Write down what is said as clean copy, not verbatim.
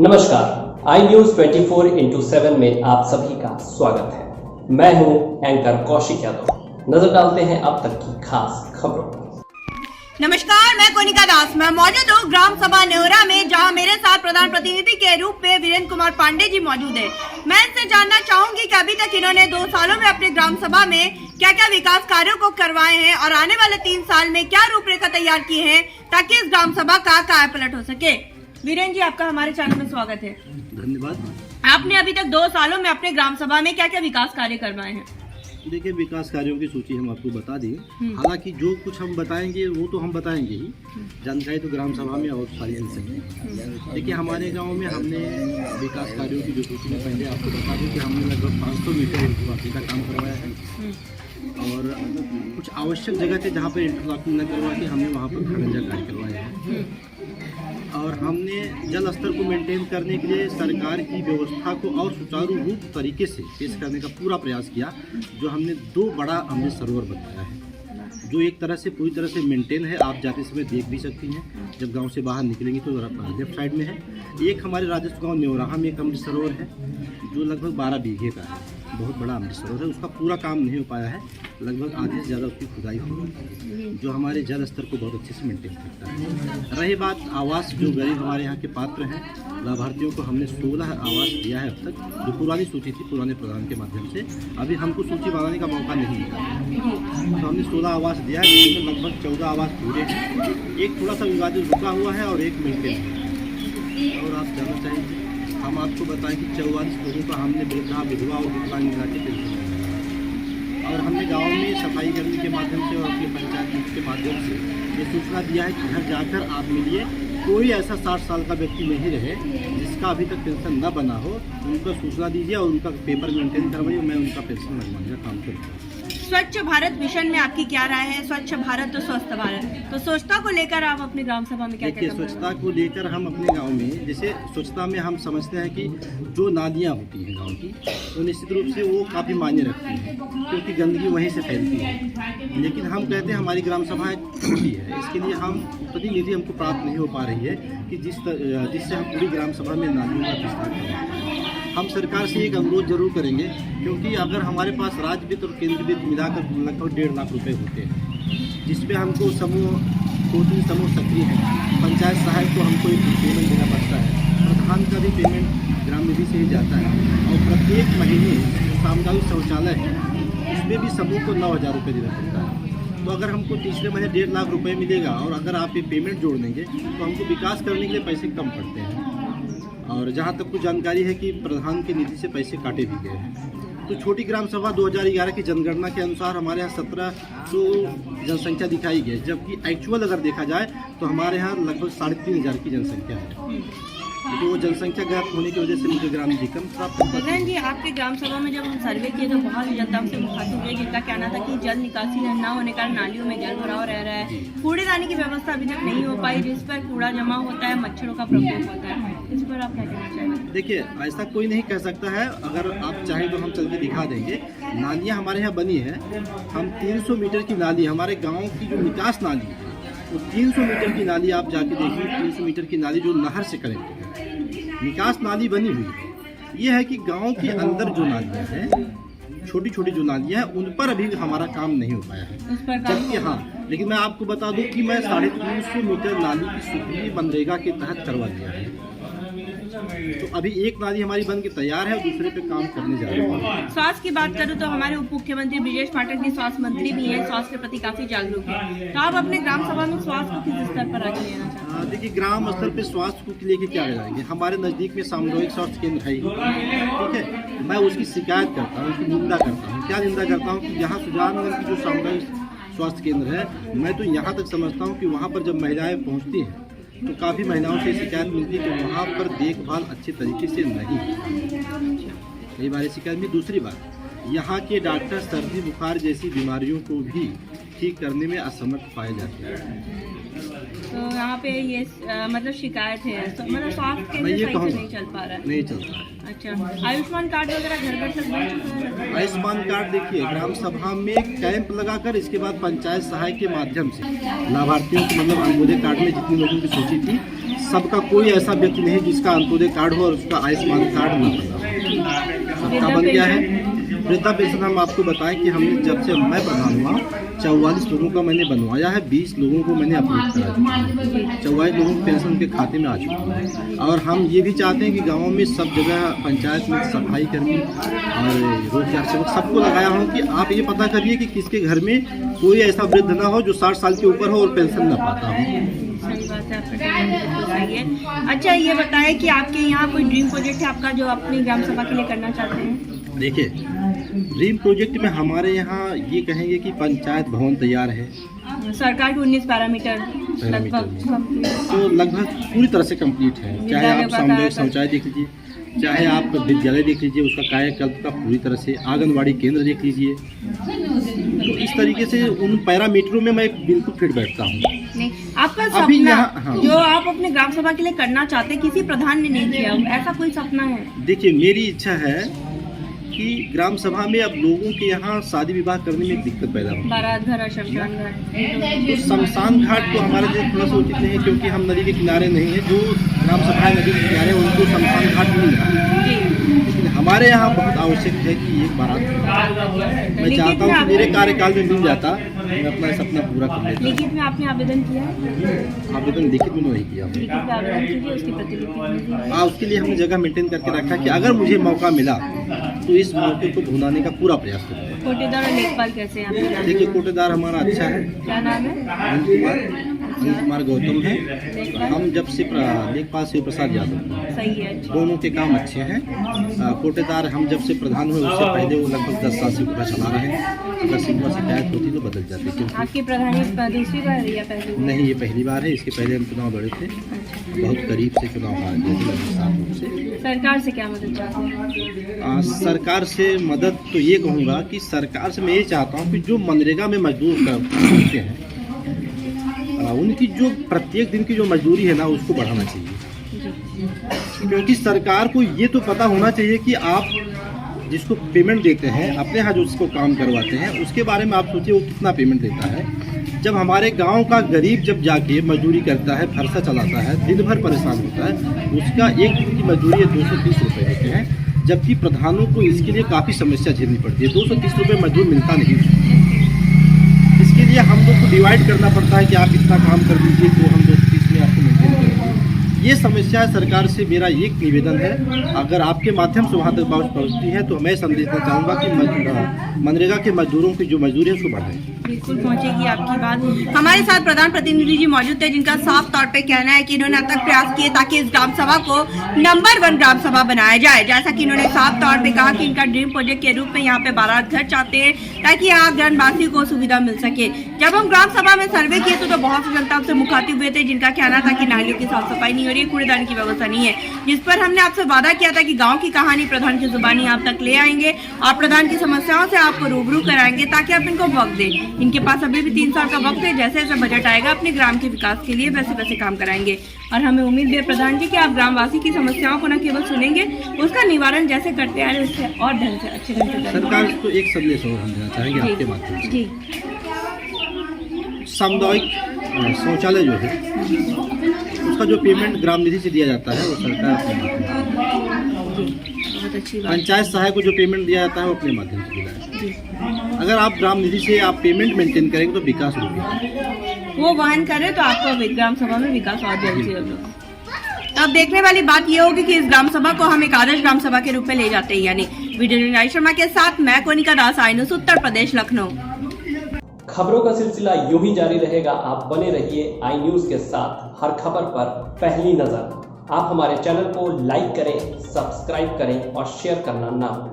नमस्कार, आई news 24x7 में आप सभी का स्वागत है। मैं हूं एंकर कौशिक यादव। नजर डालते हैं अब तक की खास खबरों पर। नमस्कार, मैं कोनिका दास। मैं मौजूद हूँ ग्राम सभा नेवरा में, जहाँ मेरे साथ प्रधान प्रतिनिधि के रूप में वीरेंद्र कुमार पांडे जी मौजूद है। मैं इनसे जानना चाहूंगी कि अभी तक इन्होंने 2 सालों में अपने ग्राम सभा में क्या क्या विकास कार्यों को करवाए हैं और आने वाले 3 साल में क्या रूपरेखा तैयार की है ताकि इस ग्राम सभा का कायापलट हो सके। वीरेंद्र जी, आपका हमारे चैनल में स्वागत है। धन्यवाद। आपने अभी तक 2 सालों में अपने ग्राम सभा में क्या क्या विकास कार्य करवाए हैं? देखिए, विकास कार्यों की सूची हम आपको बता दें। हालांकि जो कुछ हम बताएंगे वो तो हम बताएंगे ही, जानकारी तो ग्राम सभा में और सारी मिल सकें। देखिए, हमारे गांव में हमने विकास कार्यों की जो सूची में पहले आपको बता दें कि हमने लगभग 500 मीटर इंटरलॉकिंग का काम करवाया है और कुछ आवश्यक जगह थे जहाँ पर इंटरलॉकिंग न करवा के हमने वहाँ पर खनन कार्य करवाए हैं। और हमने जल स्तर को मेंटेन करने के लिए सरकार की व्यवस्था को और सुचारू रूप तरीके से पेश करने का पूरा प्रयास किया। जो हमने 2 बड़ा अमृत सरोवर बनाया है, जो एक तरह से पूरी तरह से मेंटेन है। आप जाते समय देख भी सकती हैं, जब गांव से बाहर निकलेंगी तो लेफ्ट साइड में है। एक हमारे राजस्व गाँव नेवराहा में एक अमृत सरोवर है जो लगभग 12 बीघे का है, बहुत बड़ा अमृत सरोवर है। उसका पूरा काम नहीं हो पाया है, लगभग आधे से ज़्यादा उसकी खुदाई हुई, जो हमारे जल स्तर को बहुत अच्छे से मेंटेन करता है। रही बात आवास, जो गरीब हमारे यहाँ के पात्र हैं, लाभार्थियों को हमने 16 आवास दिया है अब तक, जो पुरानी सूची थी पुराने प्रधान के माध्यम से। अभी हमको सूची बनाने का मौका नहीं मिला, तो हमने 16 आवास दिया है, जिसमें लगभग 14 आवास पूरे हैं। एक थोड़ा सा विवादित रुका हुआ है और एक मेंटेन है। और आप जानना चाहेंगे, हम आपको बताएं कि 44 लोगों का हमने वृद्धा, विधवा और विकलांग मिला के पेंशन दिया। और हमने गांव में सफाई कर्मी के माध्यम से और अपने पंचायत मुखी के माध्यम से ये सूचना दिया है कि घर जाकर आप मिलिए, कोई ऐसा 60 साल का व्यक्ति नहीं रहे जिसका अभी तक पेंशन न बना हो, उनको सूचना दीजिए और उनका पेपर मेंटेन करवाइए। मैं उनका पेंशन लगवाने का काम करूँगा। स्वच्छ भारत मिशन में आपकी क्या राय है? स्वच्छ भारत तो स्वस्थ भारत, तो स्वच्छता को लेकर आप अपने ग्राम सभा में क्या देखिए, स्वच्छता को लेकर हम अपने गांव में, जैसे स्वच्छता में हम समझते हैं कि जो नालियां होती हैं गांव की, तो निश्चित रूप से वो काफ़ी मायने रखती हैं, क्योंकि गंदगी वहीं से फैलती है। लेकिन हम कहते हैं हमारी ग्राम सभा छोटी है, इसके लिए हम प्रतिनिधि हमको प्राप्त नहीं हो पा रही है कि जिससे हम पूरी ग्राम सभा में नालियों का विस्तार करें। हम सरकार से एक अनुरोध जरूर करेंगे, क्योंकि अगर हमारे पास राज्य वित्त और केंद्र वित्त मिलाकर लगभग 1.5 लाख रुपए होते हैं, जिसपे हमको समूह 2-3 समूह सक्रिय हैं, पंचायत सहायक को हमको एक पेमेंट देना पड़ता है, प्रधान का भी पेमेंट ग्राम निधि से ही जाता है, और प्रत्येक महीने सामुदायिक शौचालय है उसमें भी समूह को 9,000 रुपये देना पड़ता है। तो अगर हमको तीसरे महीने 1.5 लाख रुपये मिलेगा और अगर आप ये पेमेंट जोड़ देंगे तो हमको विकास करने के लिए पैसे कम पड़ते हैं। और जहाँ तक कुछ जानकारी है कि प्रधान की निधि से पैसे काटे भी गए हैं। तो छोटी ग्राम सभा 2011 की जनगणना के अनुसार हमारे यहाँ 1700 जनसंख्या दिखाई गई, जबकि एक्चुअल अगर देखा जाए तो हमारे यहाँ लगभग 3,500 की जनसंख्या है। तो वो जनसंख्या गैप होने की वजह से मुझे ग्राम निधि कम प्राप्त होता है। जी, आपके ग्राम सभा में जब हम सर्वे किए तो बहुत जनता से मुखातिब हुए, जिनका कहना था कि जल निकासी न होने के कारण नालियों में जल भराव रह रहा है, कूड़ेदानी की व्यवस्था अभी तक नहीं हो पाई, जिस पर कूड़ा जमा होता है, मच्छरों का प्रकोप होता है। इस पर आप क्या कहना चाहेंगे? देखिए, ऐसा कोई नहीं कह सकता है, अगर आप चाहें तो हम चल के दिखा देंगे। नालियाँ हमारे यहाँ बनी है, हम 300 मीटर की नाली, हमारे गाँव की जो निकास नाली है वो 300 मीटर की नाली, आप जाके देखिए 300 मीटर की नाली जो नहर से कनेक्टेड है, निकास नाली बनी हुई है। ये है कि गांव के अंदर जो नालियाँ हैं, छोटी छोटी जो नालियाँ हैं, उन पर अभी हमारा काम नहीं हो पाया है। जबकि हाँ, लेकिन मैं आपको बता दूं कि मैं 350 मीटर नाली की स्वीकृति मनरेगा के तहत करवा दिया है। तो अभी एक नाली हमारी बन के तैयार है और दूसरे पे काम करने जा रहे हैं। स्वास्थ्य की बात करूं तो हमारे उप मुख्यमंत्री ब्रिजेश पाठक जी स्वास्थ्य मंत्री भी हैं, स्वास्थ्य के प्रति काफी जागरूक हैं। तो आप अपने ग्राम सभा में स्वास्थ्य को किस स्तर पर आगे लेना चाहते हैं? देखिए, ग्राम स्तर पे स्वास्थ्य को लेके क्या जाएंगे, हमारे नज़दीक में सामुदायिक स्वास्थ्य केंद्र है, ठीक है। मैं उसकी शिकायत करता हूँ, उसकी निंदा करता हूँ। क्या निंदा करता हूँ कि यहाँ सुजानगंज की जो सामुदायिक स्वास्थ्य केंद्र है, मैं तो यहाँ तक समझता हूँ कि वहाँ पर जब महिलाएं पहुँचती हैं तो काफ़ी महिलाओं से शिकायत मिलती है कि वहाँ पर देखभाल अच्छे तरीके से नहीं। कई बार शिकायत मिली। दूसरी बात, यहाँ के डॉक्टर सर्दी बुखार जैसी बीमारियों को भी ठीक करने में असमर्थ पाए जाते हैं। तो यहाँ पे ये मतलब शिकायत है, मतलब स्वास्थ्य केंद्र मैं ये सही से कहूँगा नहीं चल पा रहा है। नहीं चलता है। अच्छा, आयुष्मान कार्ड वगैरह घर घर तक बन चुका है? आयुष्मान कार्ड देखिए ग्राम सभा में कैंप लगाकर इसके बाद पंचायत सहायक के माध्यम से लाभार्थियों को मतलब अंत्योदय कार्ड में जितने लोगों की सूची थी सबका कोई ऐसा व्यक्ति नहीं जिसका अंत्योदय कार्ड हो और उसका आयुष्मान कार्ड न बना। सबका बन गया है। वृद्धा पेंशन हम आपको बताएं कि हमने जब से मैं प्रधान हुआ 44 लोगों का मैंने बनवाया है, 20 लोगों को मैंने अप्रूव करा दिया। 44 लोगों की पेंशन उनके खाते में आ चुकी है। और हम ये भी चाहते हैं कि गाँव में सब जगह पंचायत में सफाई कर्मी और रोजगार सेवक सबको लगाया हूँ कि आप ये पता करिए कि किसके घर में कोई ऐसा वृद्ध ना हो जो 60 साल के ऊपर हो और पेंशन न पाता हो। सही बात है, आपका सही है। अच्छा, ये बताएं कि आपके यहाँ कोई ड्रीम प्रोजेक्ट है आपका जो अपनी ग्राम सभा के लिए करना चाहते हैं? देखिए, ड्रीम प्रोजेक्ट में हमारे यहाँ ये कहेंगे कि पंचायत भवन तैयार है, सरकार के 19 पैरामीटर तो लगभग पूरी तरह से कंप्लीट है। चाहे आप सामुदायिक शौचालय देख लीजिए, चाहे आप विद्यालय देख लीजिए, उसका कायाकल्प का पूरी तरह से, आंगनवाड़ी केंद्र देख लीजिए। तो इस तरीके से उन पैरामीटरों में मैं बिल्कुल फिट बैठता हूँ। नहीं, आपका अभी सपना हाँ। जो आप अपने ग्राम सभा के लिए करना चाहते हैं किसी प्रधान ने नहीं किया, ऐसा कोई सपना है? देखिए, मेरी इच्छा है कि ग्राम सभा में अब लोगों के यहाँ शादी विवाह करने में दिक्कत पैदा हो। बारात घर और शमशान घाट, तो शमशान घाट तो हमारे लिए थोड़ा सा उचित नहीं है क्योंकि हम नदी के किनारे नहीं है। जो ग्राम सभाएं नदी के किनारे उनको शमशान घाट मिल रहा है, लेकिन हमारे यहाँ बहुत आवश्यक है कि एक बारात, मैं चाहता हूँ कि मेरे कार्यकाल में मिल जाता, मैं अपना सपना पूरा कर लेता। लिखित में आपने आवेदन किया है? आवेदन लिखित में नहीं किया। लिखित में आवेदन कीजिए, उसकी प्रतिलिपि। हाँ, उसके लिए हमने जगह मेंटेन करके रखा कि अगर मुझे मौका मिला तो इस मौके को भुनाने का पूरा प्रयास करूँगा। कोटेदार और लेखपाल कैसे हैं आपके नाम? देखिए, कोटेदार हमारा अच्छा है, क्या नाम है? अनंत कुमार गौतम है। हम जब से लेखपाल शिव प्रसाद यादव, सही है, अच्छा। दोनों के काम अच्छे हैं। कोटेदार हम जब से प्रधान हुए उससे पहले वो लगभग 10 साल से पूरा चला रहे हैं। अगर सिंगवा शिकायत होती तो बदल जाती, क्योंकि आपकी प्रधानी दूसरी बार है या पहली? नहीं, ये पहली बार है। इसके पहले हम चुनाव लड़े थे, बहुत करीब से चुनाव हार गए थे, लगभग 7 वोट से। सरकार से क्या मदद चाहते हैं? सरकार से मदद तो ये कहूँगा कि सरकार से मैं ये चाहता हूँ कि जो मनरेगा में मजदूर करते हैं उनकी जो प्रत्येक दिन की जो मजदूरी है ना उसको बढ़ाना चाहिए। क्योंकि सरकार को ये तो पता होना चाहिए कि आप जिसको पेमेंट देते हैं, अपने यहाँ जो जिसको काम करवाते हैं, उसके बारे में आप सोचिए वो कितना पेमेंट देता है। जब हमारे गांव का गरीब जब जाके मजदूरी करता है, फरसा चलाता है, दिन भर परेशान होता है, उसका एक दिन की मजदूरी 230 रुपये देते हैं, जबकि प्रधानों को इसके लिए काफ़ी समस्या झेलनी पड़ती है। 230 रुपये मजदूर मिलता नहीं। इसके लिए हम लोग को डिवाइड करना पड़ता है कि आप इतना काम कर दीजिए तो हम 230 में आपको मेंटेन करेंगे। ये समस्या सरकार से मेरा एक निवेदन है, अगर आपके माध्यम से वहाँ तक पहुँचती है तो मैं संदेश देना चाहूँगा कि मनरेगा के मजदूरों की जो मजदूरी है उसको बढ़ाएं। बिल्कुल पहुंचेगी आपकी बात। हमारे साथ प्रधान प्रतिनिधि जी मौजूद थे, जिनका साफ तौर पे कहना है कि इन्होंने अब तक प्रयास किए ताकि इस ग्राम सभा को नंबर 1 ग्राम सभा बनाया जाए। जैसा कि इन्होंने साफ तौर पे कहा कि इनका ड्रीम प्रोजेक्ट के रूप में यहाँ पे बारात घर चाहते हैं ताकि यहाँ ग्रामवासी को सुविधा मिल सके। जब हम ग्राम सभा में सर्वे किए तो बहुत सी जनता से मुखातिब हुए थे, जिनका कहना था कि नालियों की साफ सफाई नहीं हो रही है, कूड़ेदान की व्यवस्था नहीं है, जिस पर हमने आपसे वादा किया था कि गाँव की कहानी प्रधान की जुबानी आप तक ले आएंगे और प्रधान की समस्याओं से आपको रूबरू कराएंगे ताकि आप इनको वक्त दें। इनके पास अभी भी 3 साल का वक्त है, जैसे जैसे बजट आएगा अपने ग्राम के विकास के लिए वैसे वैसे काम कराएंगे। और हमें उम्मीद है प्रधान जी कि आप ग्रामवासी की समस्याओं को न केवल सुनेंगे, उसका निवारण जैसे करते आ रहे हैं उससे और ढंग से अच्छे ढंग से करेंगे। सरकार को एक संदेश और हम देना चाहेंगे आपके माध्यम से। जी, सामुदायिक शौचालय जो है उसका जो पेमेंट ग्राम निधि से दिया जाता है वो सरकार अपने माध्यम से, बहुत अच्छी बात। पंचायत सहायक को जो पेमेंट दिया जाता है वो अपने माध्यम से दिया जाता है। अगर आप ग्राम निधि से आप पेमेंट मेंटेन करेंगे तो विकास होगा, वो वहन करे तो आपका ग्राम सभा में विकास और जल्द से जल्द होगा। अब देखने वाली बात ये होगी कि इस ग्राम सभा को हम एक आदर्श ग्राम सभा के रूप में ले जाते हैं यानी। वीडियो जर्नलिस्ट शर्मा के साथ मैं कोनिका दास, आई न्यूज़ उत्तर प्रदेश, लखनऊ। खबरों का सिलसिला यूं ही जारी रहेगा। आप बने रहिए आई न्यूज़ के साथ, हर खबर पर पहली नजर। आप हमारे चैनल को लाइक करें, सब्सक्राइब करें और शेयर करना ना भूलें।